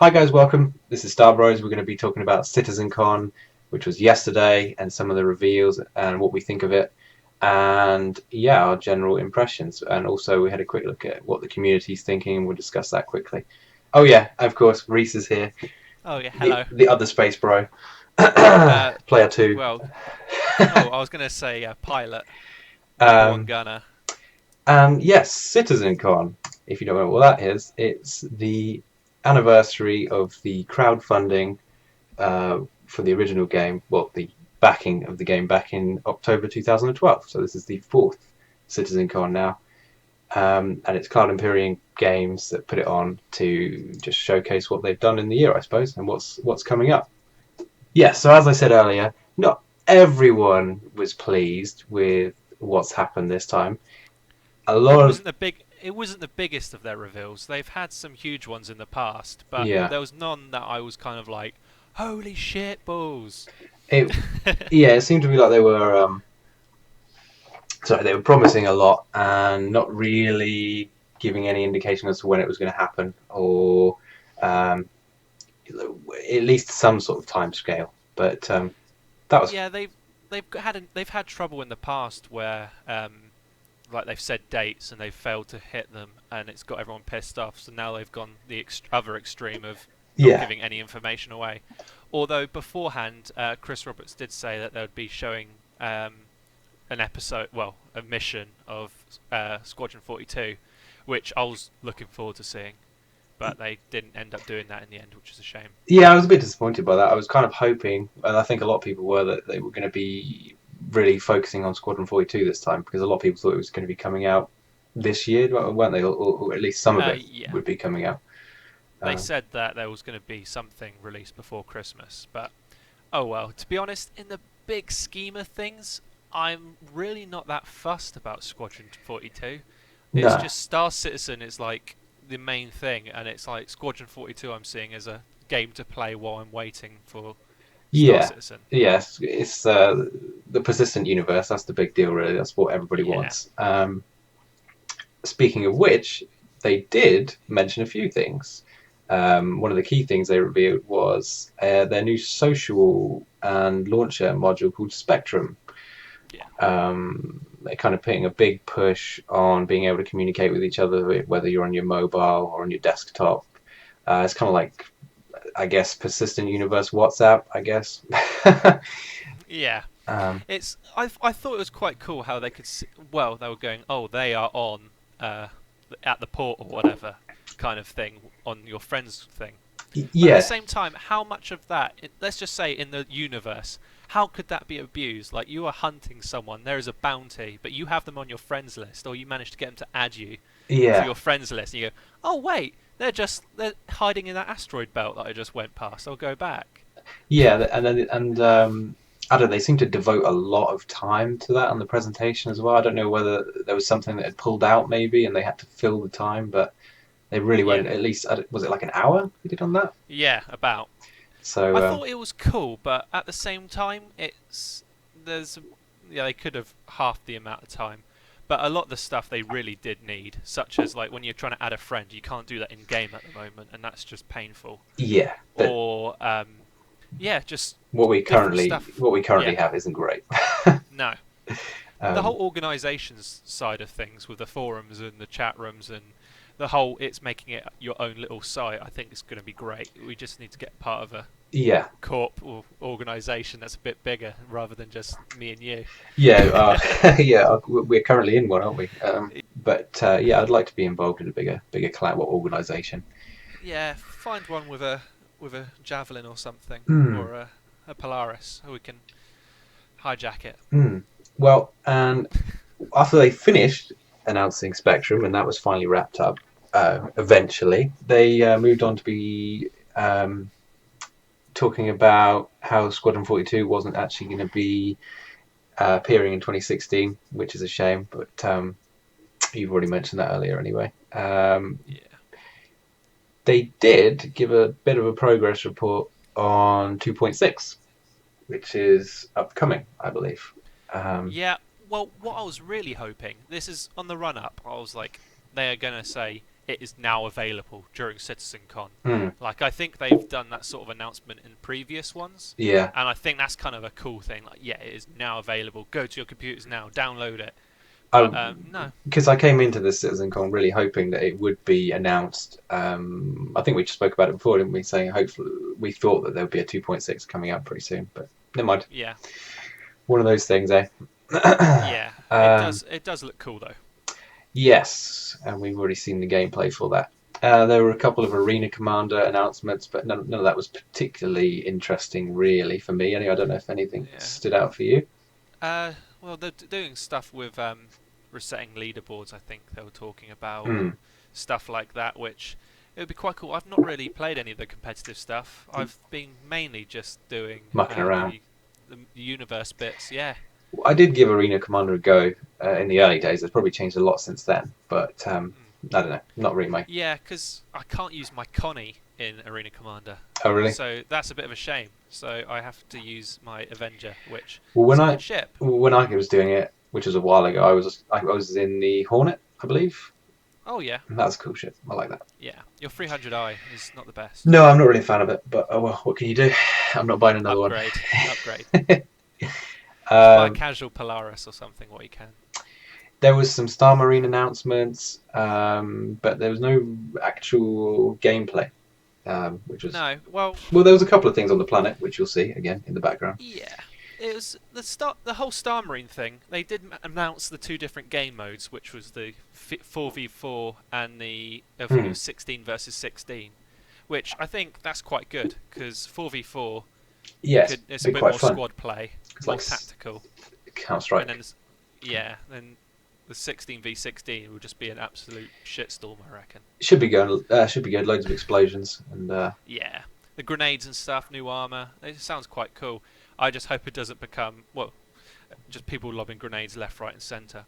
Hi guys, welcome. This is SpaceBros. We're going to be talking about CitizenCon, which was yesterday, and some of the reveals and what we think of it, and yeah, our general impressions. And also, we had a quick look at what the community's thinking, and we'll discuss that quickly. Oh yeah, of course, Reese is here, Oh yeah, the hello. the other space bro, Uh, player two. well, I was gonna say pilot, number one Um, gunner. and yes, CitizenCon. If you don't know what that is, it's the anniversary of the crowdfunding for the original game, well, the backing of the game back in October 2012. So this is the fourth CitizenCon now, and it's Cloud Imperium Games that put it on to just showcase what they've done in the year, I suppose, and what's coming up. Yeah. So as I said earlier, not everyone was pleased with what's happened this time. A It lot of wasn't the big. It wasn't the biggest of their reveals. They've had some huge ones in the past, but yeah, there was none that I was kind of like, "Holy shit balls!" it yeah, it seemed to be like they were promising a lot and not really giving any indication as to when it was going to happen, or um, at least some sort of time scale. But that was Yeah, they've had trouble in the past where like they've said dates and they've failed to hit them, and it's got everyone pissed off. So now they've gone the other extreme of not yeah, giving any information away. Although beforehand, Chris Roberts did say that they would be showing an episode, well, a mission of Squadron 42, which I was looking forward to seeing. But they didn't end up doing that in the end, which is a shame. yeah. I was a bit disappointed by that. I was kind of hoping, and I think a lot of people were, that they were going to be really focusing on Squadron 42 this time, because a lot of people thought it was going to be coming out this year, weren't they? Or at least some of it Yeah, would be coming out. they Um, said that there was going to be something released before Christmas, but oh well. To be honest, in the big scheme of things, I'm really not that fussed about Squadron 42. It's no, just Star Citizen is like the main thing, and it's like Squadron 42 I'm seeing as a game to play while I'm waiting for Star yeah, Citizen. yes, it's the persistent universe. That's the big deal, really. That's what everybody Yeah. wants. Speaking of which, they did mention a few things. One of the key things they revealed was their new social and launcher module called Spectrum. Yeah. They're kind of putting a big push on being able to communicate with each other, whether you're on your mobile or on your desktop. It's kind of like, I guess, persistent universe WhatsApp, I guess. Yeah. um, I thought it was quite cool how they could well, they were going, "Oh, they are on uh at the port or whatever." Kind of thing on your friends thing. But at the yeah, same time, how much of that, let's just say in the universe, how could that be abused? Like you are hunting someone, there is a bounty, but you have them on your friends list, or you manage to get them to add you to yeah, your friends list, and you go, oh wait, they're hiding in that asteroid belt that I just went past. I'll go back. yeah, and I don't know, they seem to devote a lot of time to that on the presentation as well. I don't know whether there was something that had pulled out maybe, and they had to fill the time, but they really Yeah, went at least. Was it like an hour they did on that? yeah, about. So I thought it was cool, but at the same time, there's yeah they could have halved the amount of time. But a lot of the stuff they really did need, such as like when you're trying to add a friend, you can't do that in game at the moment, and that's just painful. yeah, but Or yeah, just what we different currently stuff. what we currently Yeah, have isn't great. no, the um, whole organisations side of things with the forums and the chat rooms and the whole it's making it your own little site. I think it's going to be great. We just need to get part of a yeah, corp or organisation that's a bit bigger rather than just me and you. yeah, yeah. We're currently in one, aren't we? But yeah, I'd like to be involved in a bigger cloud organization. Yeah, find one with a javelin or something, Hmm. or a Polaris, so we can hijack it. Hmm. Well, and after they finished announcing Spectrum, and that was finally wrapped up, eventually they moved on to be talking about how Squadron 42 wasn't actually going to be appearing in 2016, which is a shame. But you've already mentioned that earlier, anyway. Yeah, They did give a bit of a progress report on 2.6, which is upcoming, I believe. Um, yeah. Well, what I was really hoping, this is on the run up. I was like, they are gonna say it is now available during CitizenCon. Hmm. Like, I think they've done that sort of announcement in previous ones, Yeah. and I think that's kind of a cool thing. Like, yeah, it is now available. Go to your computers now, download it. I But no, Because I came into this CitizenCon really hoping that it would be announced. I think we just spoke about it before, didn't we? Saying hopefully we thought that there would be a 2.6 coming out pretty soon, but never mind. yeah, One of those things, eh? yeah, it um, does. It does look cool though. yes, and we've already seen the gameplay for that. There were a couple of Arena Commander announcements, but none of that was particularly interesting, really, for me. Anyway, I don't know if anything Yeah. stood out for you. Well, they're doing stuff with resetting leaderboards. I think they were talking about Hmm. and stuff like that, which it would be quite cool. I've not really played any of the competitive stuff. I've been mainly just doing Mucking around. the universe bits. Yeah. I did give Arena Commander a go in the early days. It's probably changed a lot since then, but Mm. I don't know. Not really my. Yeah, because I can't use my Connie in Arena Commander, Oh, really? so that's a bit of a shame. So I have to use my Avenger, which Well, is a good ship. when I was doing it, which was a while ago, I was in the Hornet, I believe. Oh yeah, And that's a cool ship. I like that. yeah. Your 300i is not the best. No, I'm not really a fan of it, but oh well, what can you do? I'm not buying another one. Upgrade, upgrade. Just buy a um, casual Polaris or something. What you can. there was some Star Marine announcements, but there was no actual gameplay, which was No, well, well. There was a couple of things on the planet, which you'll see again in the background. yeah. It was the whole Star Marine thing. They did announce the two different game modes, which was the 4v4 and the I think it Hmm. was 16 versus 16, which I think that's quite good because 4v4 Yes, it's a be bit quite more fun. squad play, It's more like tactical, Counter and then Strike. yeah, then the 16v16 will just be an absolute shitstorm, I reckon. Should be going. Should be good. Loads of explosions and Yeah, the grenades and stuff, new armor. It sounds quite cool. I just hope it doesn't become just people lobbing grenades left, right, and centre.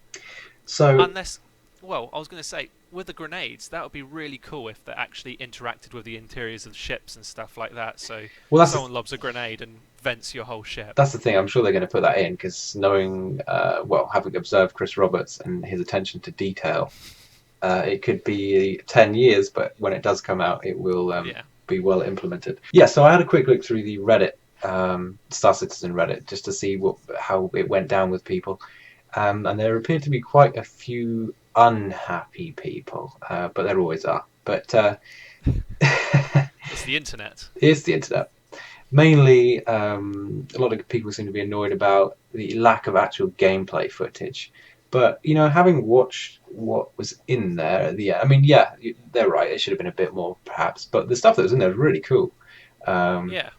so. Unless, well, I was going to say with the grenades, that would be really cool if they actually interacted with the interiors of ships and stuff like that. So Well, someone lobs a grenade and vents your whole ship. that's the thing. I'm sure they're going to put that in because knowing, well, having observed Chris Roberts and his attention to detail, it could be 10 years, but when it does come out, it will Yeah. be well implemented. Yeah, so I had a quick look through the Reddit, Star Citizen Reddit, just to see how it went down with people. And there appeared to be quite a few unhappy people, but there always are. But It's the internet. it's the internet. Mainly, a lot of people seem to be annoyed about the lack of actual gameplay footage. But having watched what was in there at the end, I mean, yeah, they're right. It should have been a bit more, perhaps. But the stuff that was in there was really cool. Um, Yeah.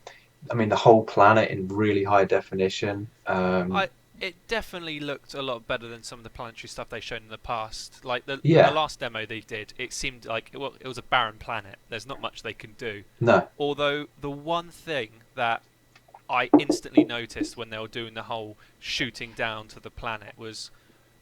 I mean, the whole planet in really high definition. I It definitely looked a lot better than some of the planetary stuff they've shown in the past. Like the Yeah, last demo they did, it seemed like it was a barren planet. There's not much they can do. no, Although the one thing that I instantly noticed when they were doing the whole shooting down to the planet was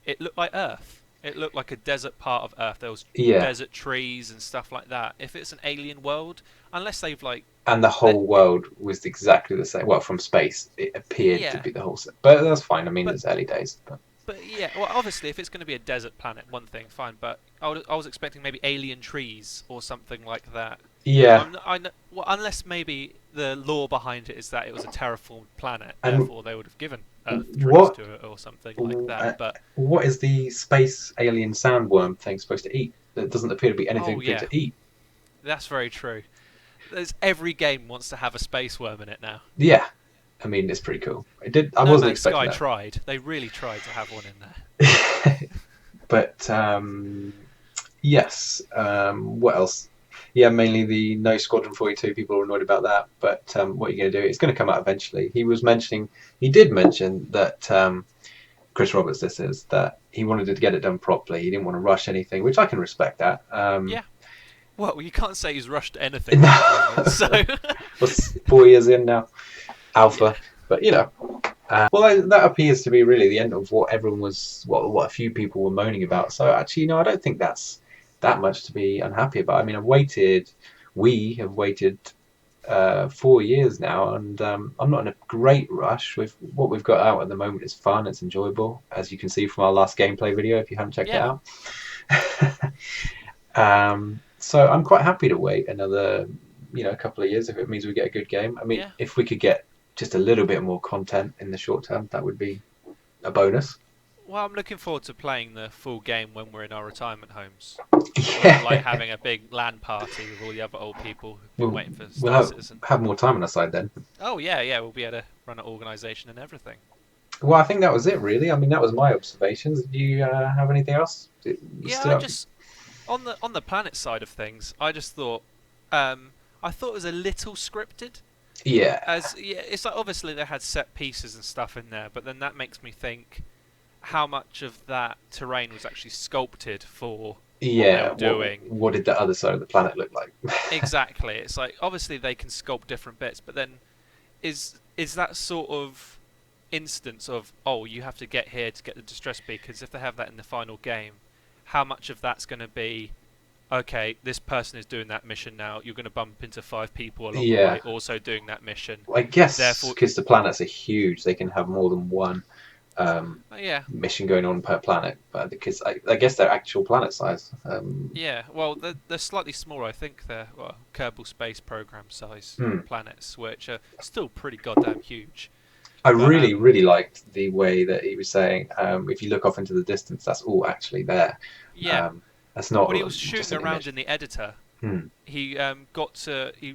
it looked like Earth. It looked like a desert part of Earth. There was yeah, desert trees and stuff like that. If it's an alien world, unless they've like and the let whole world was exactly the same. Well, from space, it appeared to yeah, be the whole set, but that's fine. I mean, but it's early days. But But yeah, well, obviously, if it's going to be a desert planet, one thing, fine. But I was expecting maybe alien trees or something like that. yeah, Well, unless maybe the lore behind it is that it was a terraformed planet, and therefore they would have given Earth trees what to it or something like that. But what is the space alien sandworm thing supposed to eat? It doesn't appear to be anything oh for it yeah, to eat. that's very true. Every game wants to have a space worm in it now. Yeah, I mean, it's pretty cool. It did. I No wasn't Man's Sky expecting tried. They really tried to have one in there. that. But yes. What else? Yeah, mainly the no Squadron 42. People are annoyed about that. But what are you going to do? It's going to come out eventually. He did mention that Chris Roberts, this is that he wanted to get it done properly. He didn't want to rush anything, which I can respect that. Yeah. Well, you can't say he's rushed anything at the moment, so Was 4 years in now, yeah. Alpha. But well, that appears to be really the end of what everyone was, what a few people were moaning about. So actually, I don't think that's that much to be unhappy about. I mean, we have waited 4 years now, and I'm not in a great rush. With what we've got out at the moment is fun, it's enjoyable, as you can see from our last gameplay video if you haven't checked it Yeah. out. So I'm quite happy to wait another, a couple of years if it means we get a good game. I mean, Yeah. if we could get just a little bit more content in the short term, that would be a bonus. Well, I'm looking forward to playing the full game when we're in our retirement homes. Like Yeah, having a big LAN party with all the other old people who've been we'll waiting for we'll Star Citizen. have more time on our side then. Oh yeah, yeah, we'll be able to run an organisation and everything. Well, I think that was it really. I mean, that was my observations. Do you have anything else that Yeah, stood I out? just on the planet side of things, I just thought um, I thought it was a little scripted. Yeah, As yeah, it's like obviously they had set pieces and stuff in there, but then that makes me think how much of that terrain was actually sculpted for what they yeah. were doing. What did the other side of the planet look like? Exactly. It's like obviously they can sculpt different bits, but then is that sort of instance of oh you have to get here to get the distress beacons if they have that in the final game, how much of that's going to be okay, this person is doing that mission now, you're going to bump into 5 people along the Yeah, way also doing that mission. I guess Therefore, because the planets are huge, they can have more than one yeah, mission going on per planet. But because I guess they're actual planet size. yeah. Well, they're slightly smaller. I think they're well, Kerbal Space Program size Hmm. planets, which are still pretty goddamn huge. I But really, really liked the way that he was saying, if you look off into the distance, that's all actually there. yeah, Um, that's not when he was just shooting an around image. in the editor, Hmm. he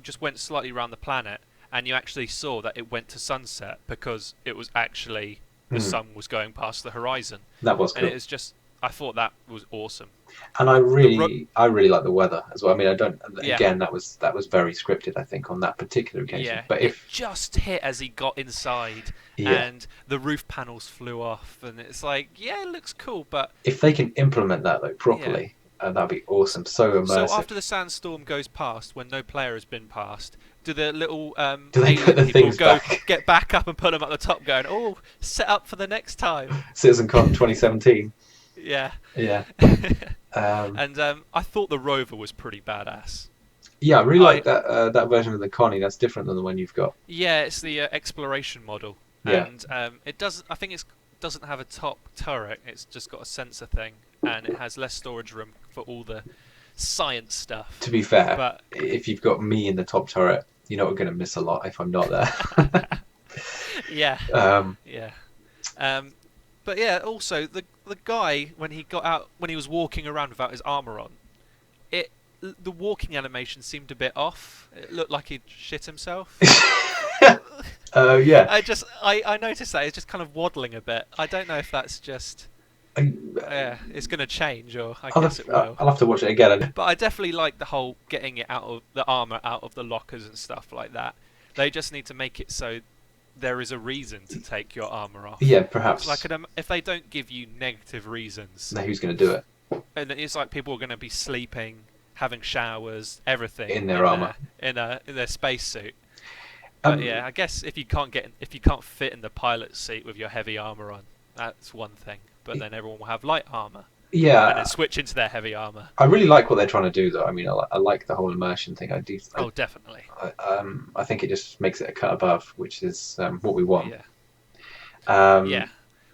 just went slightly around the planet, and you actually saw that it went to sunset because it was actually the Hmm. sun was going past the horizon, That was and it cool. was just I thought that was awesome. And The ro- I really like the weather as well. I mean, I don't. yeah, Again, that was very scripted, I think, on that particular occasion. yeah, But it just hit as he got inside, yeah, and the roof panels flew off, and it's like yeah, it looks cool, but if they can implement that though yeah. properly, that'd be awesome. So So immersive. after the sandstorm goes past, when no player has been past, do the little Do they put alien the people things go back? get back up and put them at the top, going, "Oh, set up for the next time"? CitizenCon 2017. Yeah. Yeah. Um, And I thought the rover was pretty badass. yeah, I really I like that version of the Connie. That's different than the one you've got. Yeah, it's the exploration model, Yeah. and it doesn't. I think it doesn't have a top turret. It's just got a sensor thing, and it has less storage room for all the science stuff. To be fair, But if you've got me in the top turret, you're not going to miss a lot if I'm not there. yeah, um, yeah. Um, but yeah, also the guy when he got out when he was walking around without his armor on, it the walking animation seemed a bit off. It looked like he'd shit himself. yeah. I noticed that it's just kind of waddling a bit. I don't know if that's just I, it's going to change or I I'll guess have, it will. I'll have to watch it again. But I definitely like the whole getting it out of the armor out of the lockers and stuff like that. They just need to make it so there is a reason to take your armor off. Yeah, It's like perhaps. if they don't give you negative reasons, Now who's going to do it and it's like people are going to be sleeping, having showers, everything in their armor? in their spacesuit. But Um, yeah, I guess if you can't fit in the pilot seat with your heavy armor on, that's one thing. But then everyone will have light armor, and then yeah, switch into their heavy armor. I really like what they're trying to do, though. I mean, I like the whole immersion thing. I do. Oh, definitely. I think it just makes it a cut above, which is what we want. Yeah, yeah. Um,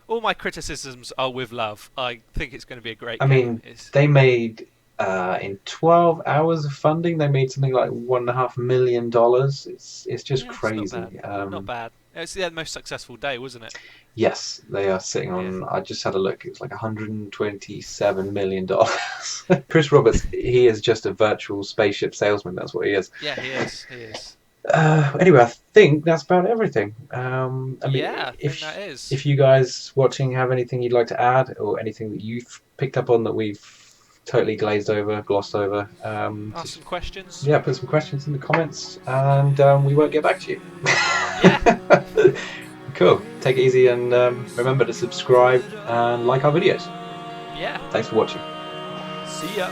All my criticisms are with love. I think it's going to be a great I game. mean, they made in 12 hours of funding, they made something like $1.5 million. It's just Yeah, it's not bad. crazy. Not bad. It's the most successful day, wasn't it? Yes, they are sitting Yeah. on. I just had a look. It was like $127 million. Chris Roberts, he is just a virtual spaceship salesman. That's what he is. Yeah, he is. He is. Anyway, I think that's about everything. I mean, Yeah, I think that is. if you guys watching have anything you'd like to add, or anything that you've picked up on that we've totally glazed over, glossed over, Ask just some questions. yeah, put some questions in the comments, and we won't get back to you. Yeah. Cool. Take it easy, and remember to subscribe and like our videos. Yeah. Thanks for watching. See ya.